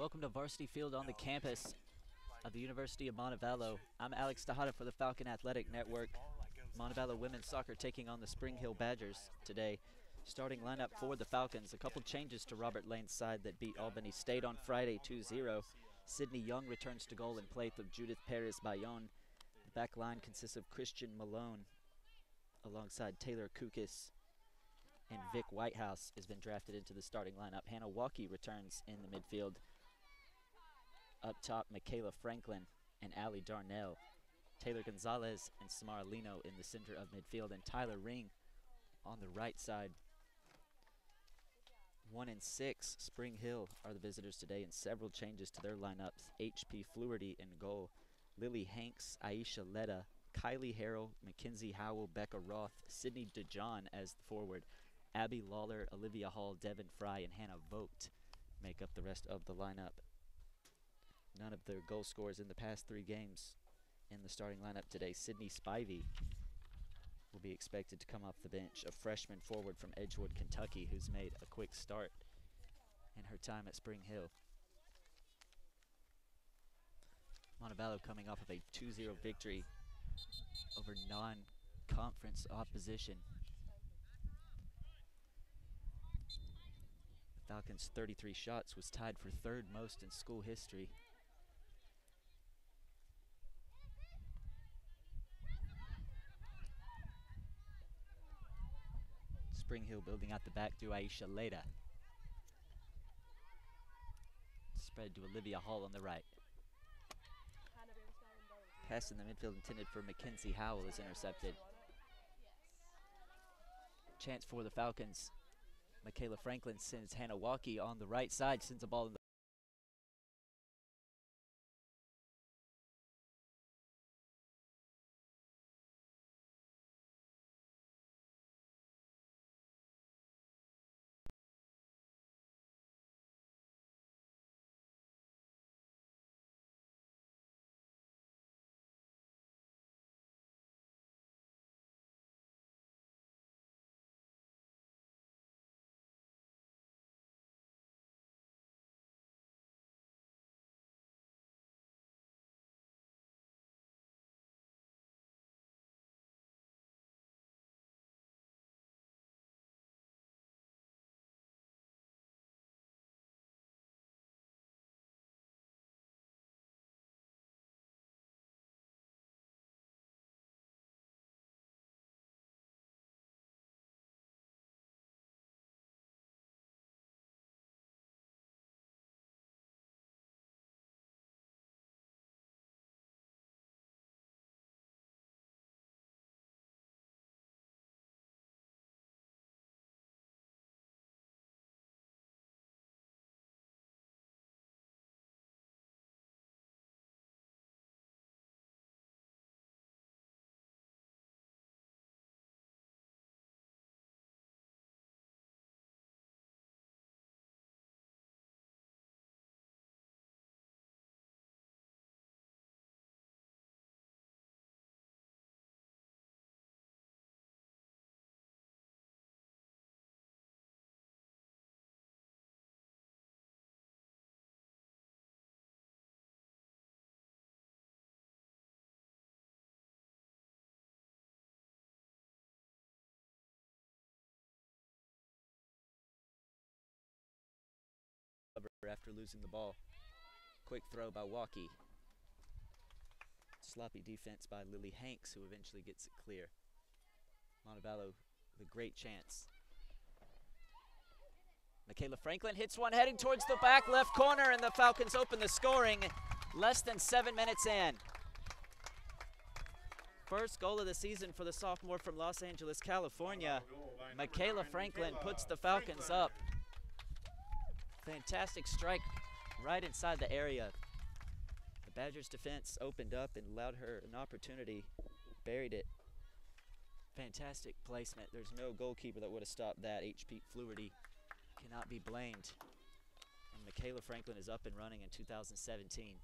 Welcome to Varsity Field on the campus of the University of Montevallo. I'm Alex Tejada for the Falcon Athletic Network. Montevallo women's soccer taking on the Spring Hill Badgers today. Starting lineup for the Falcons, a couple changes to Robert Lane's side that beat Albany State on Friday 2-0. Sydney Young returns to goal in place of Judith Perez Bayonne. The back line consists of Christian Malone alongside Taylor Kukis, and Vic Whitehouse has been drafted into the starting lineup. Hannah Walkie returns in the midfield. Up top, Michaela Franklin and Allie Darnell. Taylor Gonzalez and Samara Lino in the center of midfield, and Tyler Ring on the right side. 1 and 6, Spring Hill are the visitors today, and several changes to their lineups. H.P. Fluharty in goal. Lily Hanks, Aisha Letta, Kylie Harrell, Mackenzie Howell, Becca Roth, Sydney DeJohn as the forward. Abby Lawler, Olivia Hall, Devin Fry, and Hannah Vogt make up the rest of the lineup. None of their goal scorers in the past 3 games in the starting lineup today. Sydney Spivey will be expected to come off the bench, a freshman forward from Edgewood, Kentucky, who's made a quick start in her time at Spring Hill. Montevallo coming off of a 2-0 victory over non-conference opposition. The Falcons' 33 shots was tied for 3rd most in school history. Spring Hill building out the back to Aisha Leda. Spread to Olivia Hall on the right. Pass in the midfield intended for Mackenzie Howell is intercepted. Chance for the Falcons. Michaela Franklin sends Hannah Walkie on the right side, sends a ball in the after losing the ball. Quick throw by Walkie. Sloppy defense by Lily Hanks, who eventually gets it clear. Montevallo with a great chance. Michaela Franklin hits one heading towards the back left corner, and the Falcons open the scoring less than 7 minutes in. First goal of the season for the sophomore from Los Angeles, California. Michaela Franklin puts the Falcons up. Fantastic strike right inside the area. The Badgers defense opened up and allowed her an opportunity, buried it. Fantastic placement. There's no goalkeeper that would have stopped that. H.P. Fluharty cannot be blamed. And Michaela Franklin is up and running in 2017.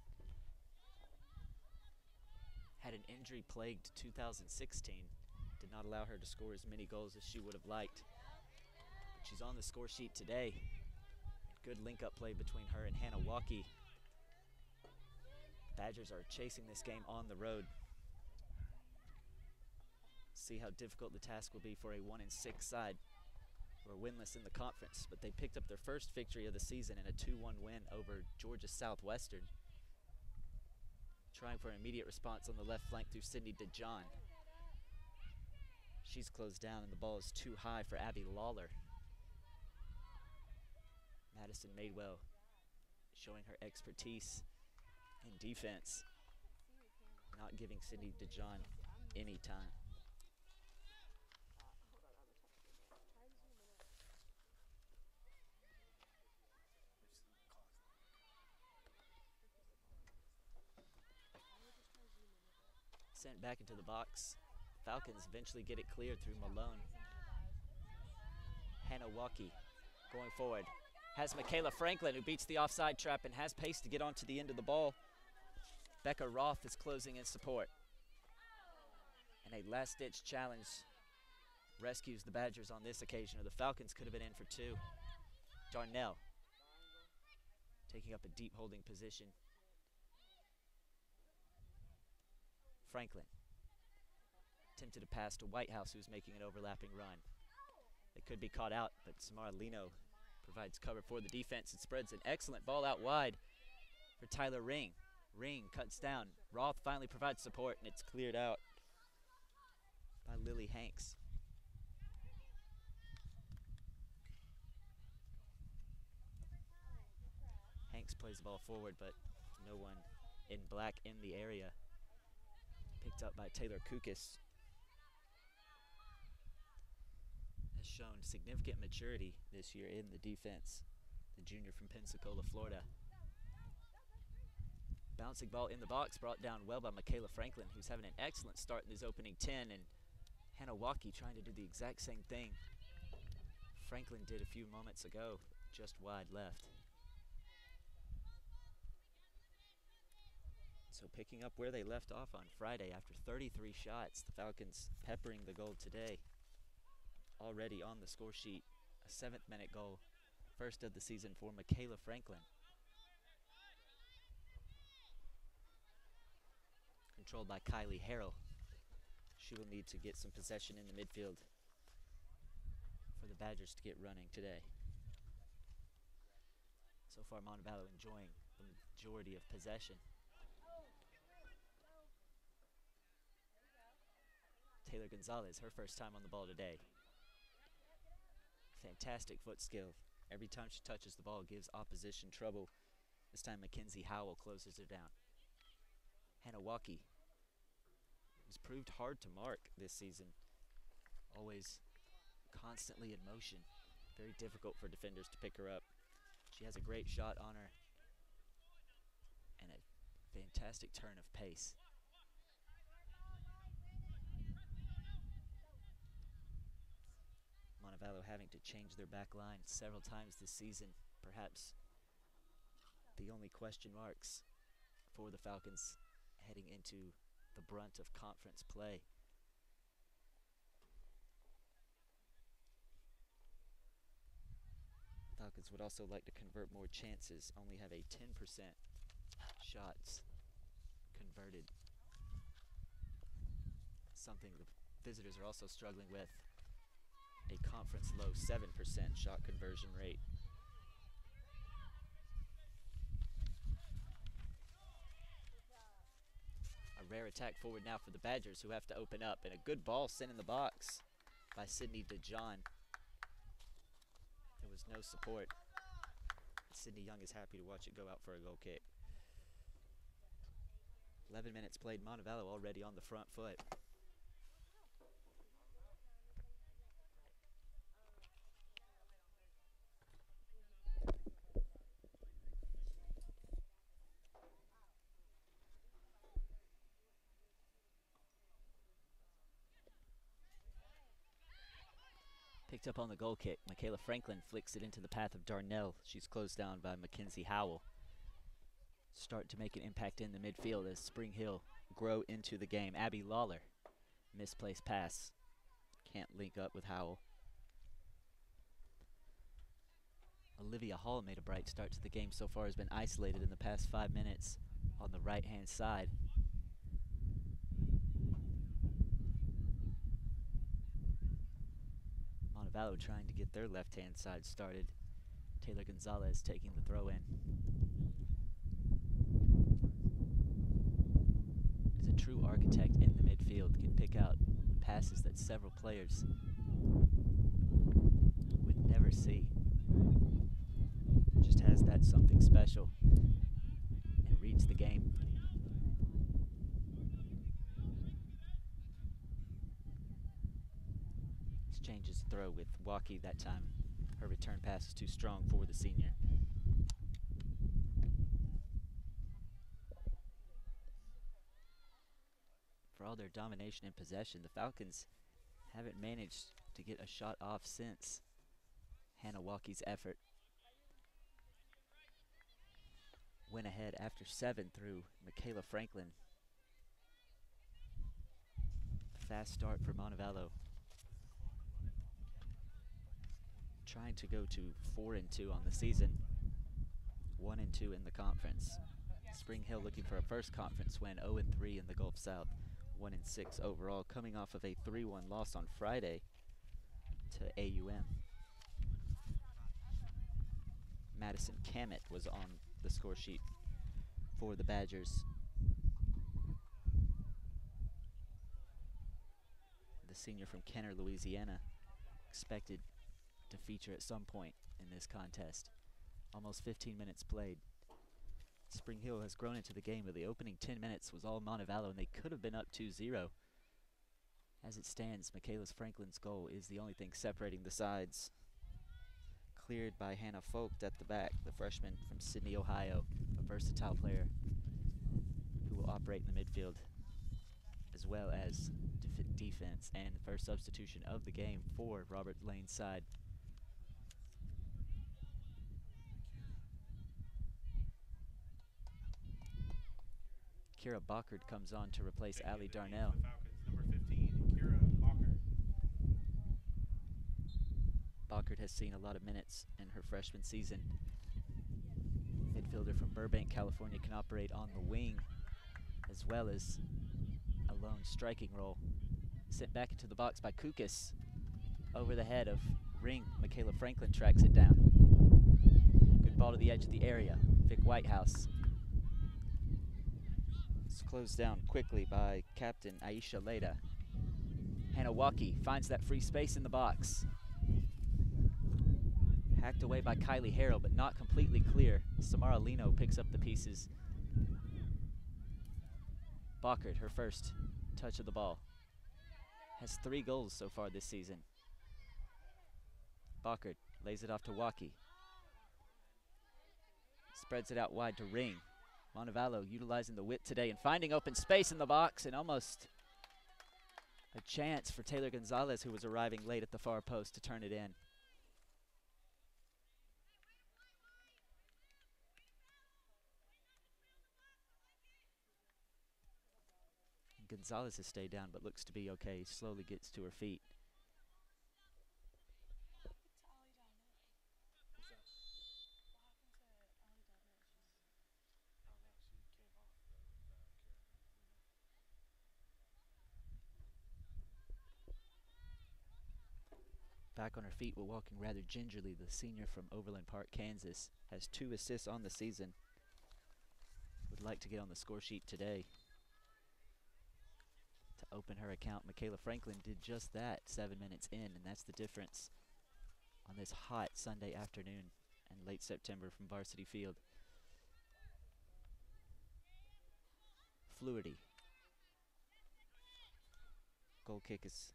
Had an injury-plagued 2016. Did not allow her to score as many goals as she would have liked. But she's on the score sheet today. Good link-up play between her and Hannah Walkie. Badgers are chasing this game on the road. See how difficult the task will be for a 1-6 side. Who are winless in the conference, but they picked up their first victory of the season in a 2-1 win over Georgia Southwestern. Trying for an immediate response on the left flank through Sydney DeJohn. She's closed down and the ball is too high for Abby Lawler. Madison Madewell showing her expertise in defense, not giving Sydney DeJohn any time. Sent back into the box. Falcons eventually get it cleared through Malone. Hannah Walkie going forward. Has Michaela Franklin, who beats the offside trap and has pace to get onto the end of the ball. Becca Roth is closing in support. And a last-ditch challenge rescues the Badgers on this occasion, or the Falcons could have been in for two. Darnell taking up a deep holding position. Franklin attempted a pass to Whitehouse, who's making an overlapping run. They could be caught out, but Samara Lino provides cover for the defense and spreads an excellent ball out wide for Tyler Ring. Ring cuts down. Roth finally provides support, and it's cleared out by Lily Hanks. Hanks plays the ball forward, but no one in black in the area. Picked up by Taylor Kukis. Has shown significant maturity this year in the defense. The junior from Pensacola, Florida. Bouncing ball in the box, brought down well by Michaela Franklin, who's having an excellent start in his opening 10, and Hannah Walkie trying to do the exact same thing Franklin did a few moments ago, just wide left. So picking up where they left off on Friday after 33 shots, the Falcons peppering the goal today. Already on the score sheet, a 7th-minute goal, first of the season for Michaela Franklin. Controlled by Kylie Harrell. She will need to get some possession in the midfield for the Badgers to get running today. So far, Montevallo enjoying the majority of possession. Taylor Gonzalez, her first time on the ball today. Fantastic foot skill. Every time she touches the ball, gives opposition trouble. This time Mackenzie Howell closes her down. Hannah Walkie has proved hard to mark this season. Always constantly in motion. Very difficult for defenders to pick her up. She has a great shot on her and a fantastic turn of pace. Montevallo having to change their back line several times this season. Perhaps the only question marks for the Falcons heading into the brunt of conference play. Falcons would also like to convert more chances, only have a 10% shots converted. Something the visitors are also struggling with. A conference low 7% shot conversion rate. A rare attack forward now for the Badgers, who have to open up, and a good ball sent in the box by Sydney DeJohn. There was no support. Sydney Young is happy to watch it go out for a goal kick. 11 minutes played, Montevallo already on the front foot. Picked up on the goal kick. Michaela Franklin flicks it into the path of Darnell. She's closed down by Mackenzie Howell. Start to make an impact in the midfield as Spring Hill grow into the game. Abby Lawler, misplaced pass. Can't link up with Howell. Olivia Hall made a bright start to the game so far, has been isolated in the past 5 minutes on the right-hand side. Montevallo trying to get their left-hand side started. Taylor Gonzalez taking the throw in. Is a true architect in the midfield, can pick out passes that several players would never see. Just has that something special and reads the game. Changes throw with Waukee that time. Her return pass is too strong for the senior. For all their domination and possession, the Falcons haven't managed to get a shot off since Hannah Waukee's effort. Went ahead after 7 through Michaela Franklin. Fast start for Montevallo. Trying to go to 4-2 on the season, 1-2 in the conference. Spring Hill looking for a first conference win, 0-3 in the Gulf South, 1-6 overall, coming off of a 3-1 loss on Friday to AUM. Madison Cammett was on the score sheet for the Badgers. The senior from Kenner, Louisiana, expected to feature at some point in this contest. Almost 15 minutes played. Spring Hill has grown into the game, but the opening 10 minutes was all Montevallo, and they could have been up 2-0. As it stands, Michaela Franklin's goal is the only thing separating the sides. Cleared by Hannah Folkt at the back, the freshman from Sydney, Ohio, a versatile player who will operate in the midfield as well as defense, and the first substitution of the game for Robert Lane's side. Kira Bockard comes on to replace Allie Darnell. Number 15, Kira Bockard. Bockard has seen a lot of minutes in her freshman season. Midfielder from Burbank, California, can operate on the wing as well as a lone striking role. Sent back into the box by Kukas. Over the head of Ring, Michaela Franklin tracks it down. Good ball to the edge of the area. Vic Whitehouse. It's closed down quickly by captain Aisha Leda. Hannah Waukee finds that free space in the box. Hacked away by Kylie Harrell, but not completely clear. Samara Lino picks up the pieces. Bockard, her first touch of the ball. Has 3 goals so far this season. Bockard lays it off to Waukee. Spreads it out wide to Ring. Montevallo utilizing the width today and finding open space in the box, and almost a chance for Taylor Gonzalez, who was arriving late at the far post, to turn it in. Gonzalez has stayed down but looks to be okay. Slowly gets to her feet. Back on her feet, but walking rather gingerly, the senior from Overland Park, Kansas, has 2 assists on the season. Would like to get on the score sheet today to open her account. Michaela Franklin did just that 7 minutes in, and that's the difference on this hot Sunday afternoon and late September from Varsity Field. Fluidity. Goal kick is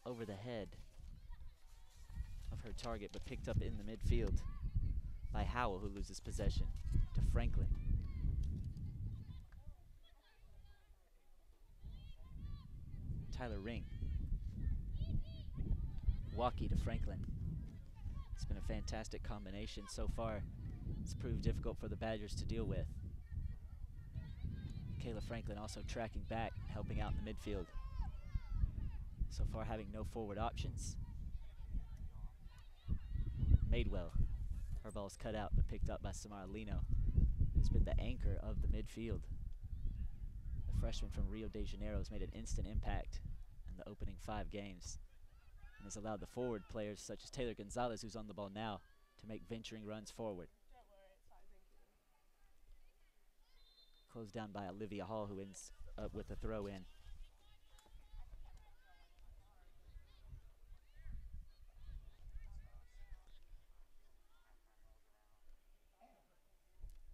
over the head of her target, but picked up in the midfield by Howell, who loses possession to Franklin. Tyler Ring. Waukee to Franklin. It's been a fantastic combination so far. It's proved difficult for the Badgers to deal with. Kayla Franklin also tracking back, helping out in the midfield. So far having no forward options. Madewell, Her ball's cut out but picked up by Samara Lino, who's been the anchor of the midfield. The freshman from Rio de Janeiro has made an instant impact in the opening 5 games and has allowed the forward players such as Taylor Gonzalez, who's on the ball now, to make venturing runs forward. Closed down by Olivia Hall, who ends up with a throw in.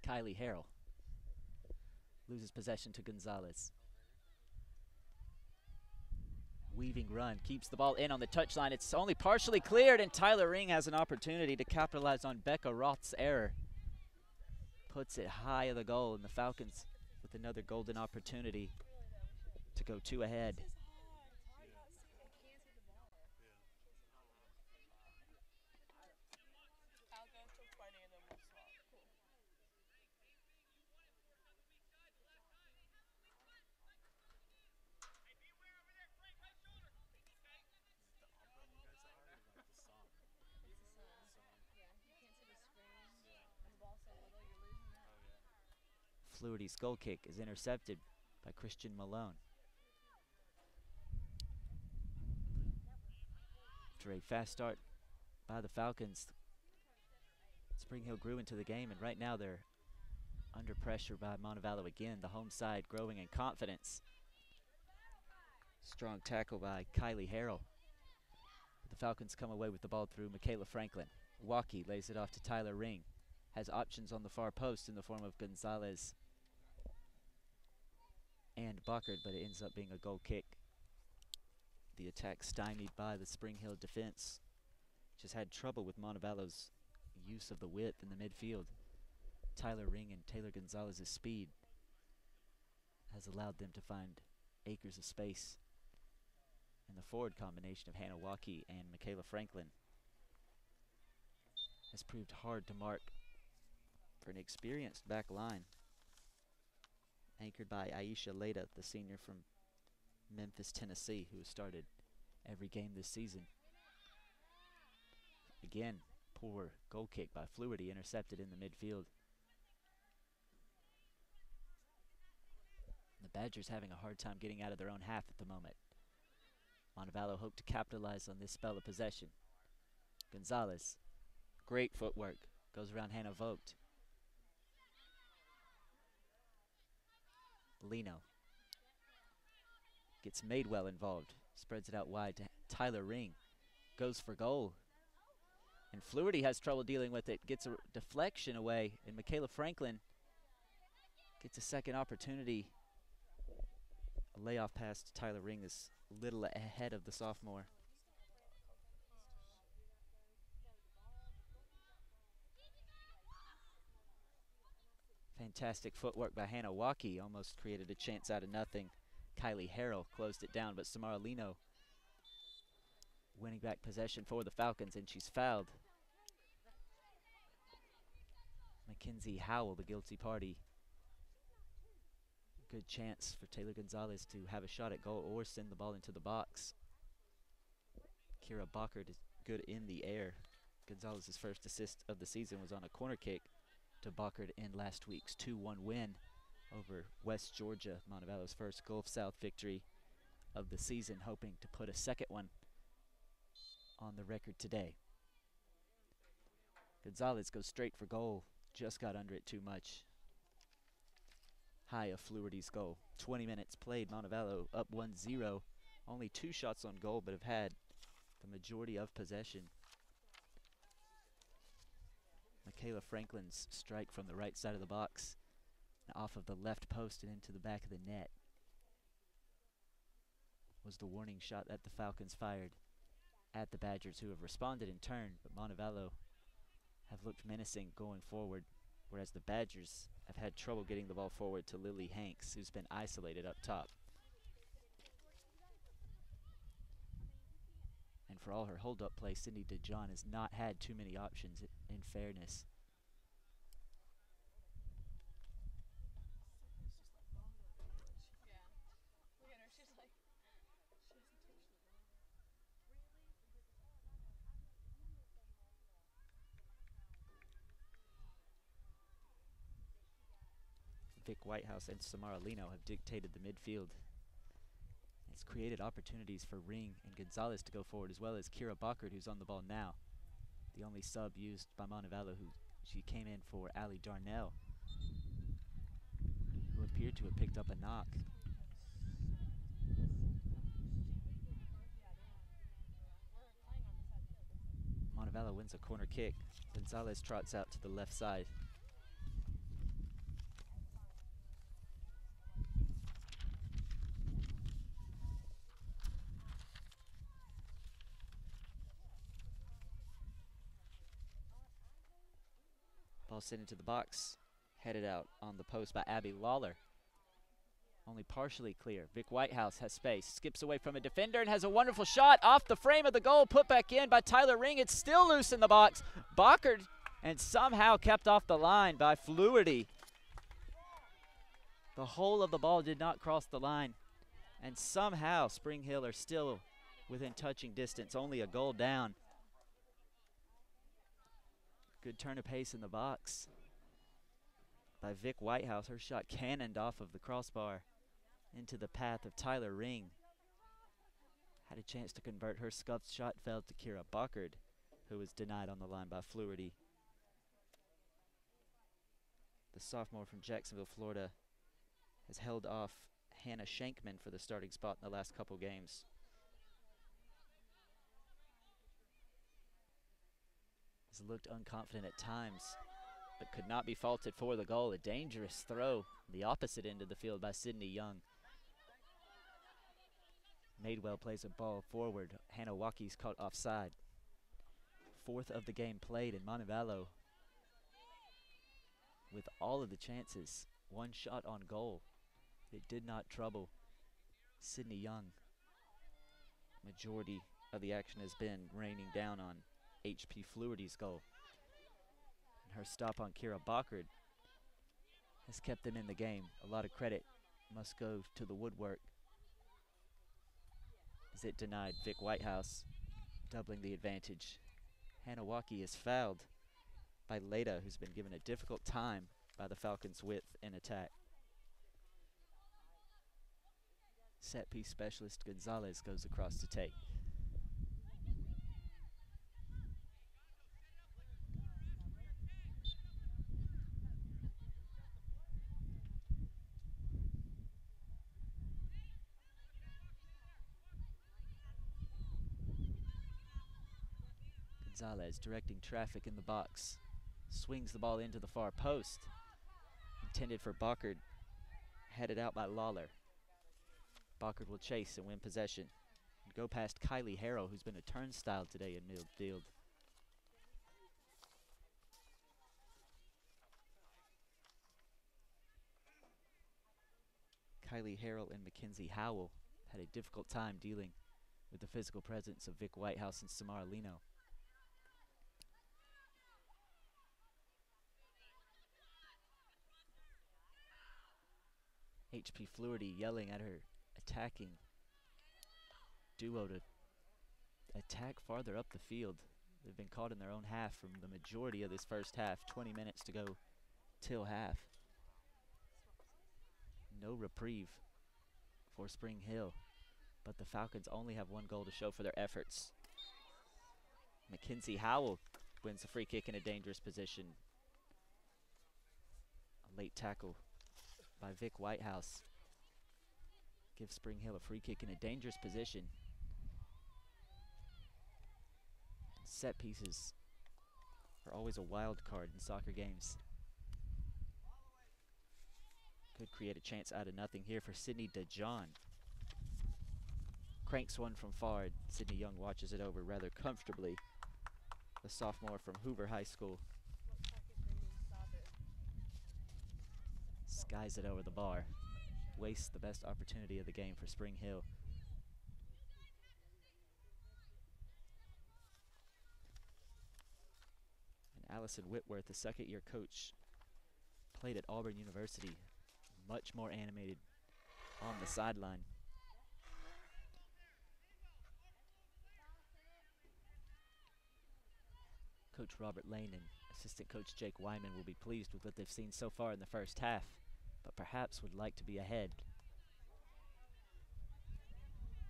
Kylie Harrell loses possession to Gonzalez. Weaving run, keeps the ball in on the touchline. It's only partially cleared, and Tyler Ring has an opportunity to capitalize on Becca Roth's error. Puts it high of the goal, and the Falcons with another golden opportunity to go 2 ahead. Fluity's goal kick is intercepted by Christian Malone. After a fast start by the Falcons, Spring Hill grew into the game, and right now they're under pressure by Montevallo again. The home side growing in confidence. Strong tackle by Kylie Harrell. The Falcons come away with the ball through Michaela Franklin. Waukee lays it off to Tyler Ring. Has options on the far post in the form of Gonzalez and Bockard, but it ends up being a goal kick. The attack stymied by the Spring Hill defense. Just had trouble with Montevallo's use of the width in the midfield. Tyler Ring and Taylor Gonzalez's speed has allowed them to find acres of space. And the forward combination of Hannah Waukee and Michaela Franklin has proved hard to mark for an experienced back line, anchored by Aisha Leda, the senior from Memphis, Tennessee, who has started every game this season. Again, poor goal kick by Fluity, intercepted in the midfield. The Badgers having a hard time getting out of their own half at the moment. Montevallo hoped to capitalize on this spell of possession. Gonzalez, great footwork, goes around Hannah Vogt. Lino gets Madewell involved, spreads it out wide to Tyler Ring, goes for goal. And Fluity has trouble dealing with it, gets a deflection away, and Michaela Franklin gets a second opportunity. A layoff pass to Tyler Ring is a little ahead of the sophomore. Fantastic footwork by Hannah Waukee, almost created a chance out of nothing. Kylie Harrell closed it down, but Samara Lino winning back possession for the Falcons, and she's fouled. Mackenzie Howell, the guilty party. Good chance for Taylor Gonzalez to have a shot at goal or send the ball into the box. Kira Bockard is good in the air. Gonzalez's first assist of the season was on a corner kick to Bockard in last week's 2-1 win over West Georgia, Montevallo's first Gulf South victory of the season, hoping to put a second one on the record today. Gonzalez goes straight for goal, just got under it too much. High of Fluity's goal. 20 minutes played, Montevallo up 1-0. Only 2 shots on goal, but have had the majority of possession. Michaela Franklin's strike from the right side of the box, off of the left post and into the back of the net, was the warning shot that the Falcons fired at the Badgers, who have responded in turn, but Montevallo have looked menacing going forward, whereas the Badgers have had trouble getting the ball forward to Lily Hanks, who's been isolated up top. And for all her hold-up play, Cindy DeJohn has not had too many options, in fairness. Vic Whitehouse and Samara Lino have dictated the midfield. It's created opportunities for Ring and Gonzalez to go forward, as well as Kira Bockard, who's on the ball now. The only sub used by Montevallo, who she came in for Ali Darnell, who appeared to have picked up a knock. Montevallo wins a corner kick. Gonzalez trots out to the left side. Ball sent into the box, headed out on the post by Abby Lawler. Only partially clear. Vic Whitehouse has space, skips away from a defender and has a wonderful shot off the frame of the goal, put back in by Tyler Ring. It's still loose in the box. Bockard, and somehow kept off the line by Fluharty. The whole of the ball did not cross the line, and somehow Spring Hill are still within touching distance, only a goal down. Good turn of pace in the box by Vic Whitehouse. Her shot cannoned off of the crossbar into the path of Tyler Ring. Had a chance to convert. Her scuffed shot fell to Kira Bockard, who was denied on the line by Fluharty. The sophomore from Jacksonville, Florida, has held off Hannah Shankman for the starting spot in the last couple games. Has looked unconfident at times, but could not be faulted for the goal. A dangerous throw the opposite end of the field by Sydney Young. Madewell plays a ball forward. Hannah Waukke's caught offside. Fourth of the game played, in Montevallo, with all of the chances, one shot on goal, it did not trouble Sydney Young. Majority of the action has been raining down on HP Fluharty's goal. And her stop on Kira Bockard has kept them in the game. A lot of credit must go to the woodwork, as it denied Vic Whitehouse, doubling the advantage. Hannah Waucke is fouled by Leda, who's been given a difficult time by the Falcons' width in attack. Set piece specialist Gonzalez goes across to take. Gonzalez directing traffic in the box. Swings the ball into the far post. Intended for Bockard. Headed out by Lawler. Bockard will chase and win possession. And go past Kylie Harrell, who's been a turnstile today in midfield. Kylie Harrell and Mackenzie Howell had a difficult time dealing with the physical presence of Vic Whitehouse and Samara Lino. HP Fluharty yelling at her attacking duo to attack farther up the field. They've been caught in their own half from the majority of this first half. 20 minutes to go till half. No reprieve for Spring Hill, but the Falcons only have one goal to show for their efforts. Mackenzie Howell wins the free kick in a dangerous position. A late tackle by Vic Whitehouse gives Spring Hill a free kick in a dangerous position. Set pieces are always a wild card in soccer games. Could create a chance out of nothing here for Sydney DeJohn. Cranks one from far. Sydney Young watches it over rather comfortably. The sophomore from Hoover High School skies it over the bar. Wastes the best opportunity of the game for Spring Hill. And Allison Whitworth, the second-year coach, played at Auburn University, much more animated on the sideline. Coach Robert Lane and assistant coach Jake Wyman will be pleased with what they've seen so far in the first half. but perhaps would like to be ahead.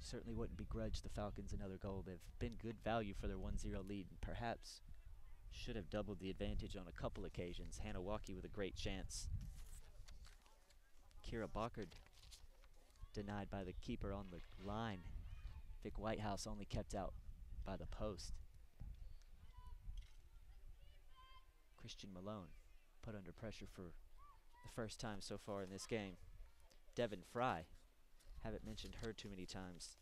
Certainly wouldn't begrudge the Falcons another goal. They've been good value for their 1-0 lead and perhaps should have doubled the advantage on a couple occasions. Hannah Walkie with a great chance. Kira Bockard denied by the keeper on the line. Vic Whitehouse only kept out by the post. Christian Malone put under pressure for the first time so far in this game. Devin Fry, haven't mentioned her too many times.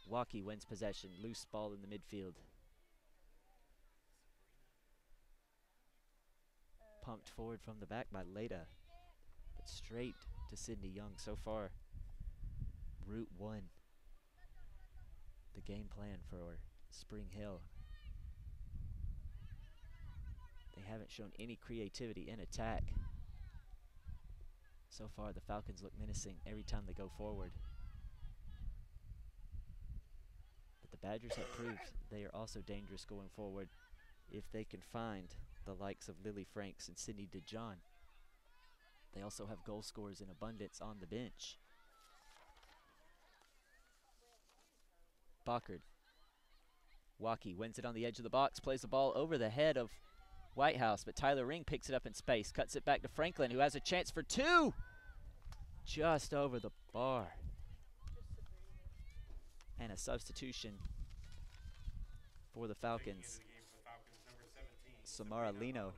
Walkie wins possession, loose ball in the midfield. Pumped forward from the back by Leda, but straight to Sydney Young. So far, Route 1, the game plan for Spring Hill. They haven't shown any creativity in attack. So far, the Falcons look menacing every time they go forward. But the Badgers have proved they are also dangerous going forward if they can find the likes of Lily Franks and Sydney DeJohn. They also have goal scorers in abundance on the bench. Bockard. Walkie wins it on the edge of the box, plays the ball over the head of Whitehouse, but Tyler Ring picks it up in space, cuts it back to Franklin, who has a chance for two. Just over the bar. And a substitution for the Falcons. Samara Lino.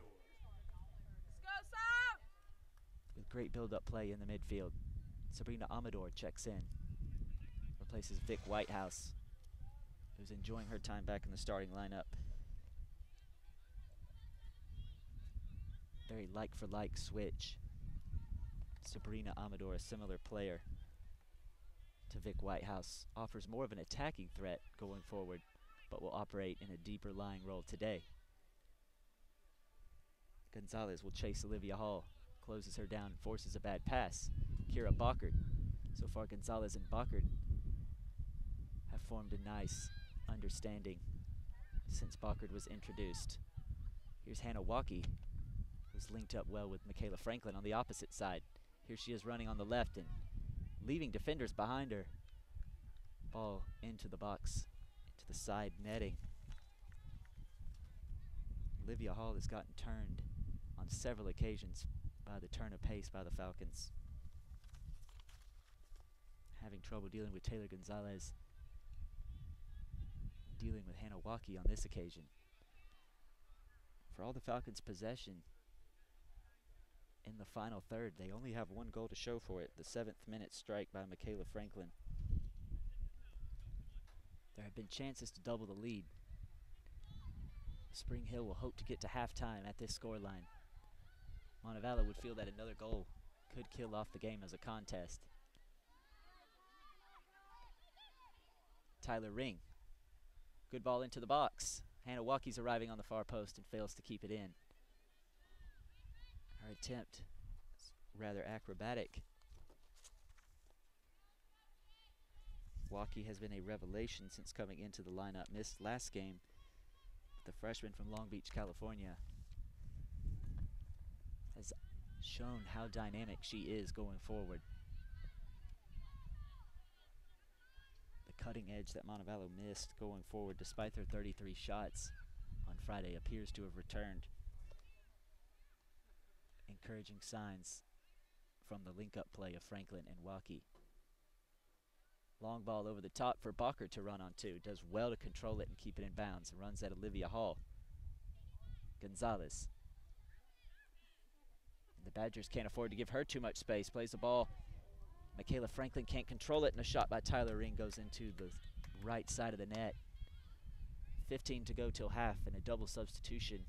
With great build-up play in the midfield. Sabrina Amador checks in. Replaces Vic Whitehouse, who's enjoying her time back in the starting lineup. Very like-for-like switch. Sabrina Amador, a similar player to Vic Whitehouse, offers more of an attacking threat going forward, but will operate in a deeper lying role today. Gonzalez will chase Olivia Hall, closes her down, forces a bad pass. Kira Bockard. So far, Gonzalez and Bockard have formed a nice understanding since Bockard was introduced. Here's Hannah Walkie, who's linked up well with Michaela Franklin on the opposite side. Here she is running on the left and leaving defenders behind her. Ball into the box, into the side netting. Olivia Hall has gotten turned on several occasions by the turn of pace by the Falcons. Having trouble dealing with Taylor Gonzalez, dealing with Hannah Walkie on this occasion. For all the Falcons' possession in the final third, they only have one goal to show for it, the 7th minute strike by Michaela Franklin. There have been chances to double the lead. Spring Hill will hope to get to halftime at this scoreline. Montevallo would feel that another goal could kill off the game as a contest. Tyler Ring. Good ball into the box. Hannah Walkie's arriving on the far post and fails to keep it in. Her attempt is rather acrobatic. Walkie has been a revelation since coming into the lineup. Missed last game. The freshman from Long Beach, California, has shown how dynamic she is going forward. The cutting edge that Montevallo missed going forward despite their 33 shots on Friday appears to have returned. Encouraging signs from the link-up play of Franklin and Walkie. Long ball over the top for Bockard to run onto. Does well to control it and keep it in bounds. Runs at Olivia Hall. Gonzalez. The Badgers can't afford to give her too much space. Plays the ball. Michaela Franklin can't control it, and a shot by Tyler Ring goes into the right side of the net. 15 to go till half, and a double substitution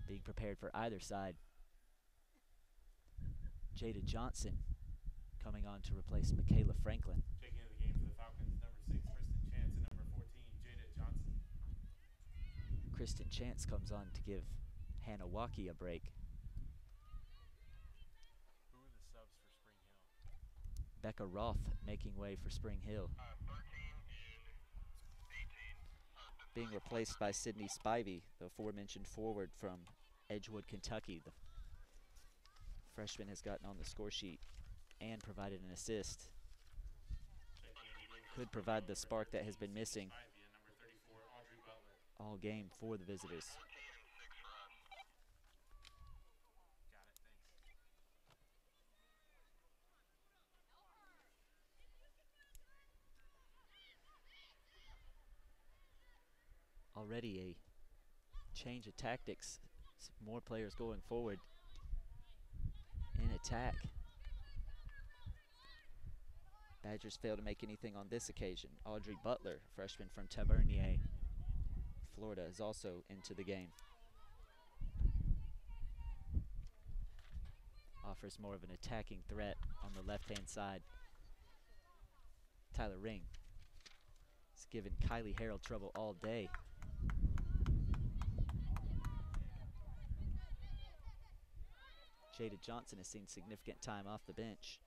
being prepared for either side. Jada Johnson coming on to replace Michaela Franklin. Checking into the game for the Falcons, number 6, Kristen Chance, and number 14, Jada Johnson. Kristen Chance comes on to give Hannah Walkie a break. Who are the subs for Spring Hill? Becca Roth making way for Spring Hill. 13 and 18. Being replaced by Sydney Spivey, the aforementioned forward from Edgewood, Kentucky. The freshman has gotten on the score sheet and provided an assist. Could provide the spark that has been missing all game for the visitors. Already a change of tactics. More players going forward in attack. Badgers fail to make anything on this occasion. Audrey Butler, freshman from Tavernier, Florida, is also into the game. Offers more of an attacking threat on the left-hand side. Tyler Ring has given Kylie Harrell trouble all day. Jada Johnson has seen significant time off the bench.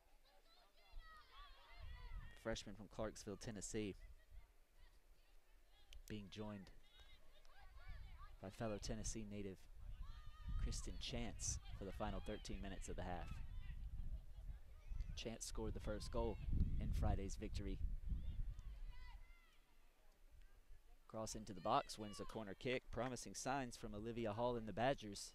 Freshman from Clarksville, Tennessee, being joined by fellow Tennessee native Kristen Chance for the final 13 minutes of the half. Chance scored the first goal in Friday's victory. Cross into the box, wins a corner kick. Promising signs from Olivia Hall and the Badgers.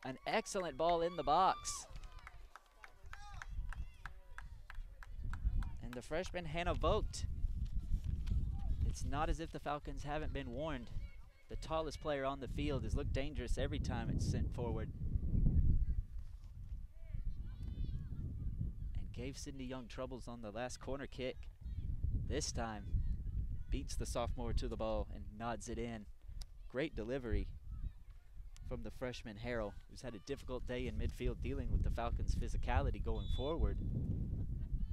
An excellent ball in the box. And the freshman, Hannah Vogt. It's not as if the Falcons haven't been warned. The tallest player on the field has looked dangerous every time it's sent forward. And gave Sydney Young troubles on the last corner kick. This time, beats the sophomore to the ball and nods it in. Great delivery from the freshman Harrell, who's had a difficult day in midfield dealing with the Falcons' physicality going forward.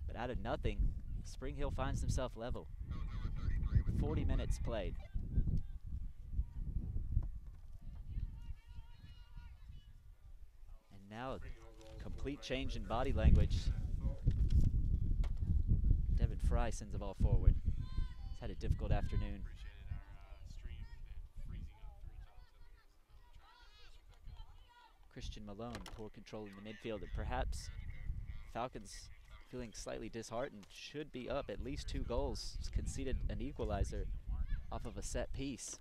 But out of nothing, Spring Hill finds himself level. 40 minutes played. And now a complete change in body language. Devin Fry sends the ball forward. He's had a difficult afternoon. Christian Malone, poor control in the midfield, and perhaps Falcons feeling slightly disheartened, should be up at least 2 goals, conceded an equalizer off of a set piece.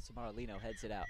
Samaralino heads it out.